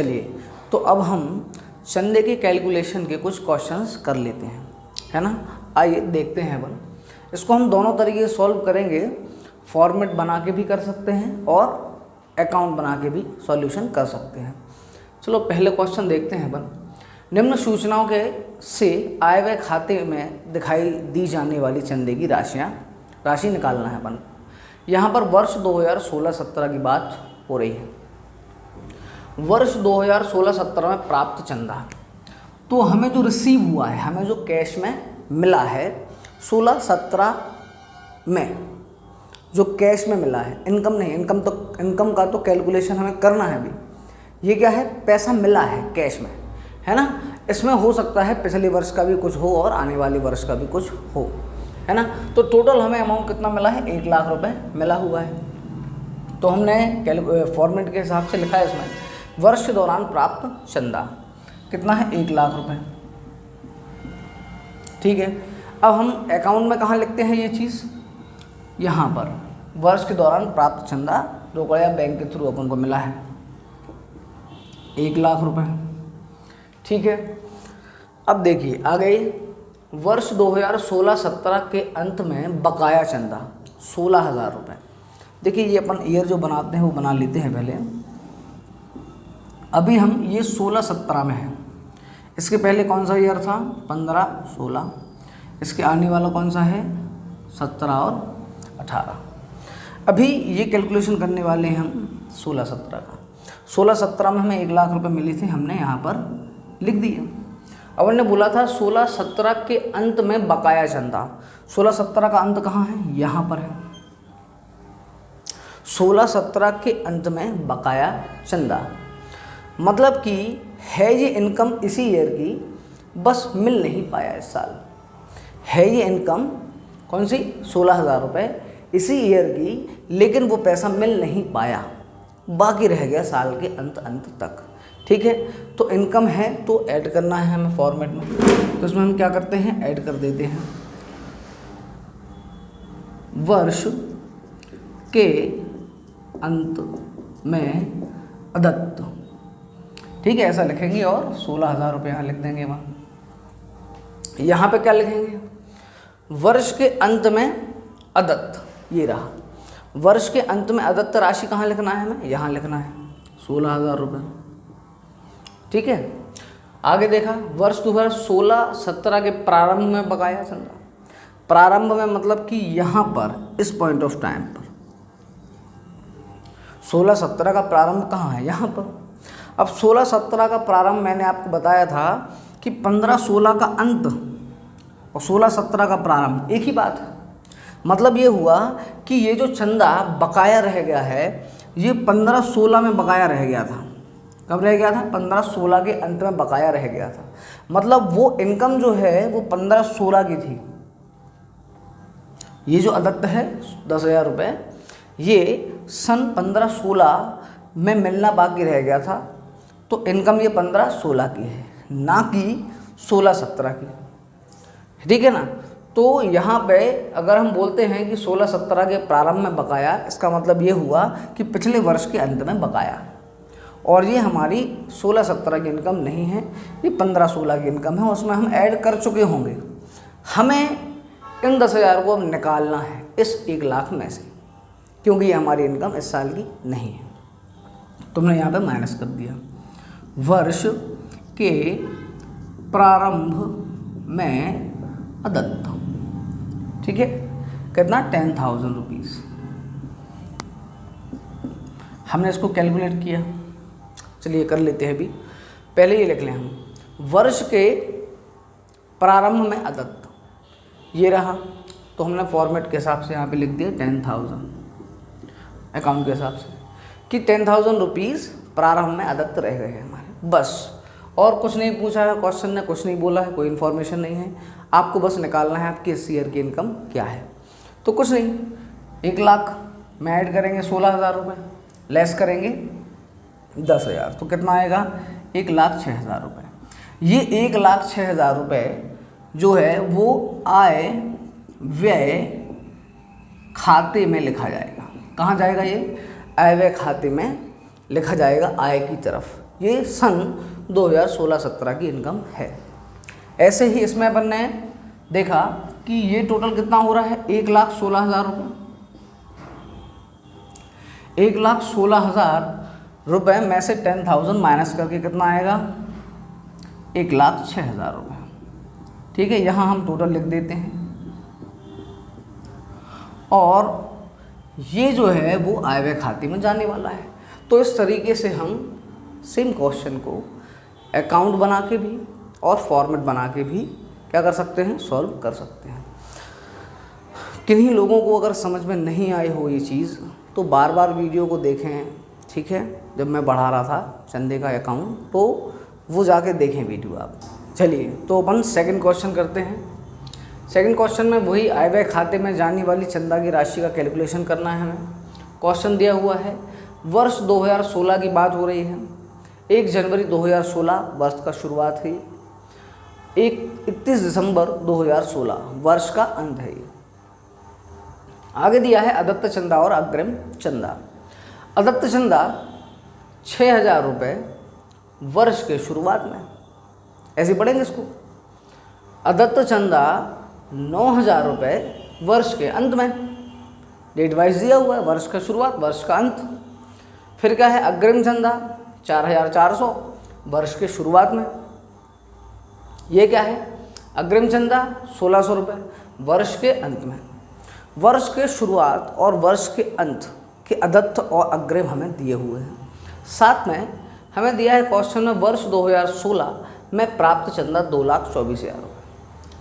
चलिए तो अब हम चंदे की कैलकुलेशन के कुछ क्वेश्चंस कर लेते हैं, है ना। आइए देखते हैं अपन। इसको हम दोनों तरीके से सॉल्व करेंगे, फॉर्मेट बना के भी कर सकते हैं और अकाउंट बना के भी सॉल्यूशन कर सकते हैं। चलो पहले क्वेश्चन देखते हैं अपन। निम्न सूचनाओं के से आय व्यय खाते में दिखाई दी जाने वाली चंदे की राशि निकालना है अपन। यहाँ पर वर्ष 2016-17 की बात हो रही है। वर्ष 2016-17 में प्राप्त चंदा, तो हमें जो रिसीव हुआ है, हमें जो कैश में मिला है 16-17 में, जो कैश में मिला है, इनकम नहीं, इनकम का तो कैलकुलेशन हमें करना है अभी। ये क्या है, पैसा मिला है कैश में, है ना। इसमें हो सकता है पिछले वर्ष का भी कुछ हो और आने वाले वर्ष का भी कुछ हो, है ना। तो टोटल हमें अमाउंट कितना मिला है, 1 लाख रुपए मिला हुआ है। तो हमने फॉर्मेट के हिसाब से लिखा है इसमें, वर्ष के दौरान प्राप्त चंदा कितना है, 1 लाख रुपए। ठीक है, अब हम अकाउंट में कहाँ लिखते हैं ये चीज़, यहाँ पर वर्ष के दौरान प्राप्त चंदा रोकड़ या बैंक के थ्रू अपन को मिला है 1 लाख रुपए। ठीक है, अब देखिए आ गई वर्ष 2016-17 के अंत में बकाया चंदा 16,000 रुपये। देखिए ये अपन ईयर जो बनाते हैं वो बना लेते हैं पहले। अभी हम ये 16-17 में हैं, इसके पहले कौन सा ईयर था, 15-16, इसके आने वाला कौन सा है, 17 और 18। अभी ये कैलकुलेशन करने वाले हैं हम 16-17 का। 16-17 में हमें 1 लाख रुपए मिली थी, हमने यहाँ पर लिख दिए। अब हमने बोला था 16-17 के अंत में बकाया चंदा, 16-17 का अंत कहाँ है, यहाँ पर है। 16-17 के अंत में बकाया चंदा मतलब कि है ये इनकम इसी ईयर की, बस मिल नहीं पाया इस साल। है ये इनकम कौन सी, 16,000 रुपये इसी ईयर की, लेकिन वो पैसा मिल नहीं पाया, बाकी रह गया साल के अंत तक। ठीक है, तो इनकम है तो ऐड करना है हमें फॉर्मेट में, तो इसमें हम क्या करते हैं, ऐड कर देते हैं वर्ष के अंत में अदत्त। ठीक है, ऐसा लिखेंगे और 16,000 रुपये यहाँ लिख देंगे। वहाँ यहाँ पे क्या लिखेंगे, वर्ष के अंत में अदत्त, ये रहा वर्ष के अंत में अदत्त राशि कहाँ लिखना है हमें, यहाँ लिखना है 16,000 रुपये। ठीक है, आगे देखा वर्ष 2016-17 के प्रारंभ में बकाया चंदा। प्रारंभ में मतलब कि यहाँ पर इस पॉइंट ऑफ टाइम पर 16-17 का प्रारंभ कहाँ है, यहाँ पर। अब 16-17 का प्रारंभ मैंने आपको बताया था कि 15-16 का अंत और 16-17 का प्रारंभ एक ही बात है। मतलब ये हुआ कि ये जो चंदा बकाया रह गया है, ये 15-16 में बकाया रह गया था। कब रह गया था, 15-16 के अंत में बकाया रह गया था। मतलब वो इनकम जो है वो 15-16 की थी। ये जो अदत्त है 10,000 रुपये, ये सन 15-16 में मिलना बाकी रह गया था, तो इनकम ये 15-16 की है, ना कि 16-17 की। ठीक है ना। तो यहाँ पे अगर हम बोलते हैं कि 16-17 के प्रारंभ में बकाया, इसका मतलब ये हुआ कि पिछले वर्ष के अंत में बकाया, और ये हमारी 16-17 की इनकम नहीं है, ये 15-16 की इनकम है, उसमें हम ऐड कर चुके होंगे। हमें इन 10,000 को निकालना है इस 1 लाख में से, क्योंकि ये हमारी इनकम इस साल की नहीं है। तुमने यहाँ पे माइनस कर दिया वर्ष के प्रारंभ में अदत्त। ठीक है, कितना, 10,000 रुपीज़। हमने इसको कैलकुलेट किया, चलिए कर लेते हैं अभी। पहले ये लिख लें हम, वर्ष के प्रारंभ में अदत्त ये रहा, तो हमने फॉर्मेट के हिसाब से यहाँ पे लिख दिया 10,000 अकाउंट के हिसाब से, कि 10,000 रुपीज़ प्रारंभ में अदत्त रह गए हैं हमारे, बस। और कुछ नहीं पूछा है, क्वेश्चन ने कुछ नहीं बोला है, कोई इन्फॉर्मेशन नहीं है, आपको बस निकालना है आपकी इस ईयर की इनकम क्या है। तो कुछ नहीं, 1 लाख में ऐड करेंगे 16,000 रुपये, लेस करेंगे 10,000, तो कितना आएगा, 1,06,000 रुपये। ये 1,06,000 रुपये जो है वो आय व्यय खाते में लिखा जाएगा। कहाँ जाएगा, ये आय व्यय खाते में लिखा जाएगा, आय की तरफ। ये सन 2016-17 की इनकम है। ऐसे ही इसमें अपन ने देखा कि ये टोटल कितना हो रहा है, 1,16,000 रुपये। 1,16,000 रुपये में से 10,000 माइनस करके कितना आएगा, 1,06,000 रुपये। ठीक है, यहाँ हम टोटल लिख देते हैं और ये जो है वो आय व्यय खाते में जाने वाला है। तो इस तरीके से हम सेम क्वेश्चन को अकाउंट बना के भी और फॉर्मेट बना के भी क्या कर सकते हैं, सॉल्व कर सकते हैं। किन्हीं लोगों को अगर समझ में नहीं आई हो ये चीज़ तो बार बार वीडियो को देखें, ठीक है। जब मैं बढ़ा रहा था चंदे का अकाउंट तो वो जाके देखें वीडियो आप। चलिए तो अपन सेकंड क्वेश्चन करते हैं। सेकंड क्वेश्चन में वही आय व्यय खाते में जाने वाली चंदा की राशि का कैलकुलेशन करना है हमें। क्वेश्चन दिया हुआ है, वर्ष 2016 की बात हो रही है। 1 जनवरी 2016 वर्ष का शुरुआत हुई, 31 दिसंबर 2016 वर्ष का अंत है। ये आगे दिया है अदत्त चंदा और अग्रिम चंदा। अदत्त चंदा 6,000 रुपये वर्ष के शुरुआत में, ऐसे पढ़ेंगे इसको। अदत्त चंदा 9,000 रुपये वर्ष के अंत में, डेट वाइज दिया हुआ है, वर्ष का शुरुआत वर्ष का अंत। फिर क्या है, अग्रिम चंदा 4,400 वर्ष के शुरुआत में। ये क्या है, अग्रिम चंदा 1,600 रुपये वर्ष के अंत में। वर्ष के शुरुआत और वर्ष के अंत के अदत्त और अग्रिम हमें दिए हुए हैं। साथ में हमें दिया है क्वेश्चन में वर्ष 2016 में प्राप्त चंदा 2,24,000 रुपये।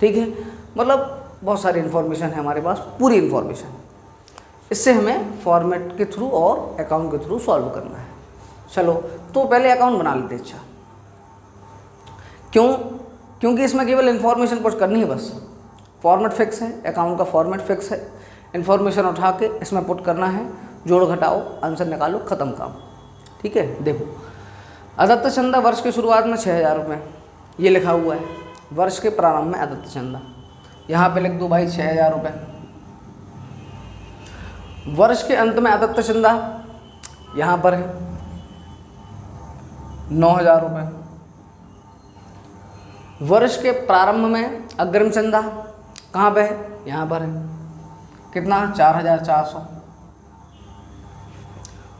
ठीक है, मतलब बहुत सारी इन्फॉर्मेशन है हमारे पास, पूरी इन्फॉर्मेशन। इससे हमें फॉर्मेट के थ्रू और अकाउंट के थ्रू सॉल्व करना है। चलो तो पहले अकाउंट बना लेते हैं। अच्छा क्यों, क्योंकि इसमें केवल इन्फॉर्मेशन पुट करनी है बस। फॉर्मेट फिक्स है, अकाउंट का फॉर्मेट फिक्स है। इन्फॉर्मेशन उठा के इसमें पुट करना है, जोड़ घटाओ, आंसर निकालो, ख़त्म काम। ठीक है, देखो अदत्त चंदा वर्ष के शुरुआत में 6,000 रुपये ये लिखा हुआ है। वर्ष के प्रारंभ में अदत्त चंदा, यहाँ पे लिख दो भाई 6,000 रुपये। वर्ष के अंत में अदत्त चंदा यहाँ पर है 9,000 रुपये। वर्ष के प्रारंभ में अग्रिम चंदा कहाँ पे है, यहाँ पर है, कितना, 4,400।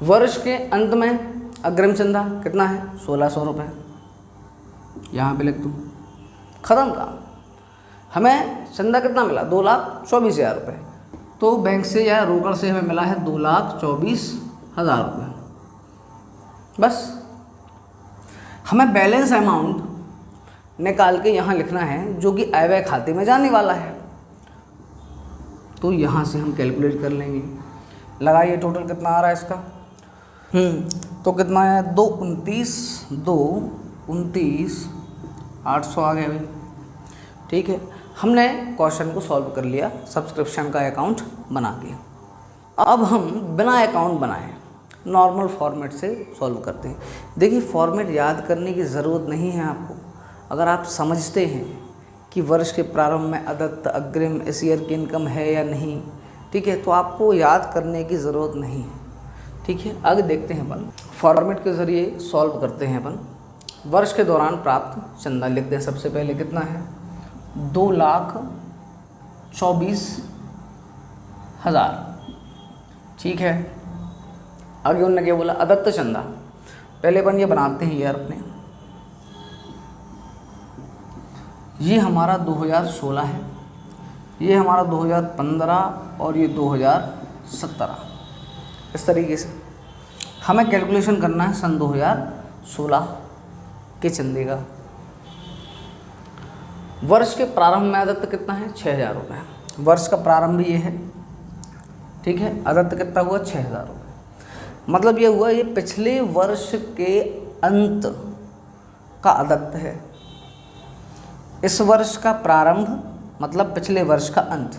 वर्ष के अंत में अग्रिम चंदा कितना है, 1,600 रुपये, यहाँ पे लिख दूँ, ख़त्म काम। हमें चंदा कितना मिला, 2,24,000 रुपये। तो बैंक से या रोकड़ से हमें मिला है 2,24,000 रुपये। बस हमें बैलेंस अमाउंट निकाल के यहाँ लिखना है जो कि आय व्यय खाते में जाने वाला है। तो यहाँ से हम कैलकुलेट कर लेंगे। लगाइए टोटल कितना आ रहा है इसका। तो कितना है, 229 आ गया भाई। ठीक है, हमने क्वेश्चन को सॉल्व कर लिया सब्सक्रिप्शन का अकाउंट बना के। अब हम बिना अकाउंट बनाए नॉर्मल फॉर्मेट से सॉल्व करते हैं। देखिए फॉर्मेट याद करने की ज़रूरत नहीं है आपको। अगर आप समझते हैं कि वर्ष के प्रारंभ में अदत्त अग्रिम इस ईयर की इनकम है या नहीं, ठीक है, तो आपको याद करने की ज़रूरत नहीं है। ठीक है, आगे देखते हैं अपन फॉर्मेट के ज़रिए सॉल्व करते हैं अपन। वर्ष के दौरान प्राप्त चंदा लिखते हैं। सबसे पहले कितना है, 2,24,000। ठीक है, आगे उन्होंने क्या बोला, अदत्त चंदा। पहले अपन ये बनाते हैं यार अपने, ये हमारा 2016 है, ये हमारा 2015 और ये 2017। इस तरीके से हमें कैलकुलेशन करना है सन 2016 के चंदे का। वर्ष के प्रारंभ में अदत्त कितना है, 6,000 रुपये। वर्ष का प्रारंभ ये है, ठीक है। अदत्त कितना हुआ, 6,000 रुपये। मतलब ये हुआ, ये पिछले वर्ष के अंत का अदत्त है। इस वर्ष का प्रारंभ मतलब पिछले वर्ष का अंत।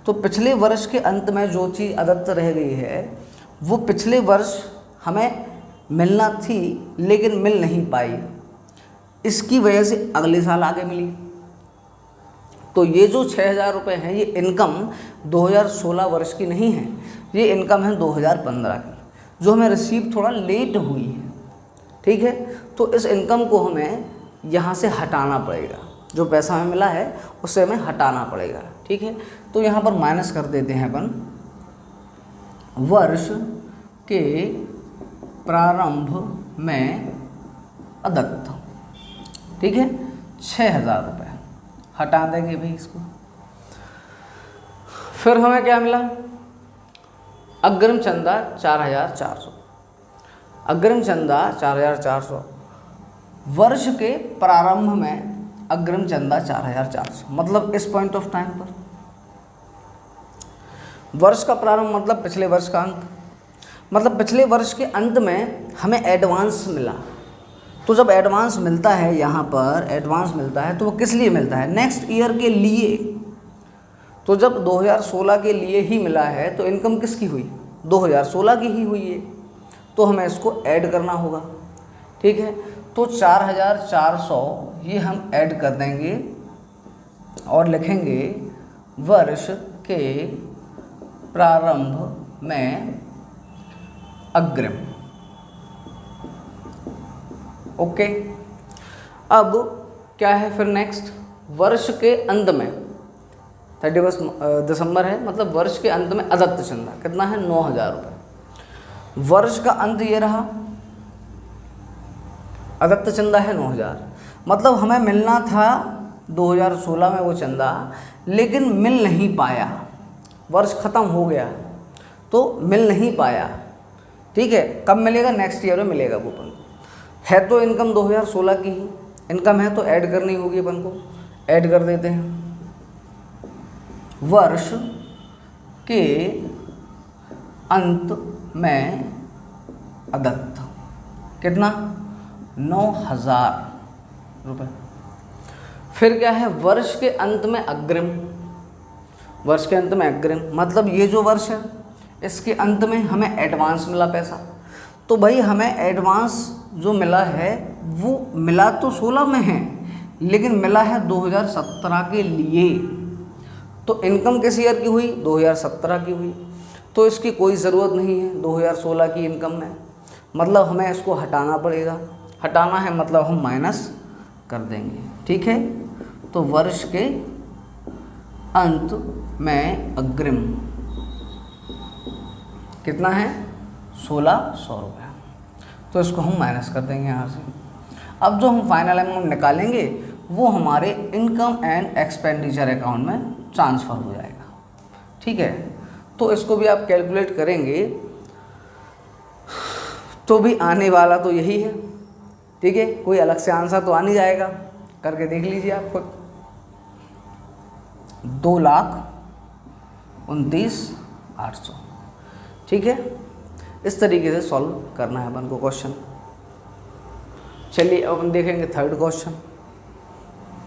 तो पिछले वर्ष के अंत में जो चीज़ अदत्त रह गई है वो पिछले वर्ष हमें मिलना थी लेकिन मिल नहीं पाई, इसकी वजह से अगले साल आगे मिली। तो ये जो 6,000 रुपये हैं ये इनकम 2016 वर्ष की नहीं है, ये इनकम है 2015 की, जो हमें रिसीव थोड़ा लेट हुई है। ठीक है, तो इस इनकम को हमें यहाँ से हटाना पड़ेगा, जो पैसा हमें मिला है उससे हमें हटाना पड़ेगा। ठीक है, तो यहाँ पर माइनस कर देते हैं अपन वर्ष के प्रारंभ में अदत्त। ठीक है, 6,000 रुपये हटा देंगे भाई इसको। फिर हमें क्या मिला, अग्रिम चंदा 4,400। अग्रिम चंदा 4,400, वर्ष के प्रारंभ में अग्रिम चंदा 4,400, मतलब इस पॉइंट ऑफ टाइम पर। वर्ष का प्रारंभ मतलब पिछले वर्ष का अंत, मतलब पिछले वर्ष के अंत में हमें एडवांस मिला। तो जब एडवांस मिलता है, यहाँ पर एडवांस मिलता है तो वो किस लिए मिलता है, नेक्स्ट ईयर के लिए। तो जब 2016 के लिए ही मिला है तो इनकम किसकी हुई, 2016 की ही हुई है, तो हमें इसको ऐड करना होगा। ठीक है, तो 4,400 ये हम ऐड कर देंगे और लिखेंगे वर्ष के प्रारंभ में अग्रिम। ओके, अब क्या है फिर नेक्स्ट, वर्ष के अंत में 31 दिसंबर है, मतलब वर्ष के अंत में अदत्त चंदा कितना है, 9,000 रुपये। वर्ष का अंत ये रहा, अदत्त चंदा है 9,000, मतलब हमें मिलना था 2016 में वो चंदा, लेकिन मिल नहीं पाया, वर्ष ख़त्म हो गया तो मिल नहीं पाया। ठीक है, कब मिलेगा, नेक्स्ट ईयर में मिलेगा वो अपन। है तो इनकम 2016 की ही इनकम है, तो ऐड करनी होगी अपन को। ऐड कर देते हैं, वर्ष के अंत में अदत्त कितना, 9,000 रुपये। फिर क्या है, वर्ष के अंत में अग्रिम। वर्ष के अंत में अग्रिम मतलब ये जो वर्ष है इसके अंत में हमें एडवांस मिला पैसा। तो भाई हमें एडवांस जो मिला है वो मिला तो 16 में है, लेकिन मिला है 2017 के लिए। तो इनकम किस ईयर की हुई, 2017 की हुई, तो इसकी कोई ज़रूरत नहीं है 2016 की इनकम में, मतलब हमें इसको हटाना पड़ेगा। हटाना है मतलब हम माइनस कर देंगे। ठीक है, तो वर्ष के अंत में अग्रिम कितना है, 1,600 रुपये, तो इसको हम माइनस कर देंगे यहाँ से। अब जो हम फाइनल अमाउंट निकालेंगे वो हमारे इनकम एंड एक्सपेंडिचर अकाउंट में ट्रांसफ़र हो जाएगा। ठीक है, तो इसको भी आप कैलकुलेट करेंगे तो भी आने वाला तो यही है। ठीक है, कोई अलग से आंसर तो आ नहीं जाएगा, करके देख लीजिए आप खुद। 2,29,800। ठीक है, इस तरीके से सॉल्व करना है अपन को क्वेश्चन। चलिए अब हम देखेंगे थर्ड क्वेश्चन।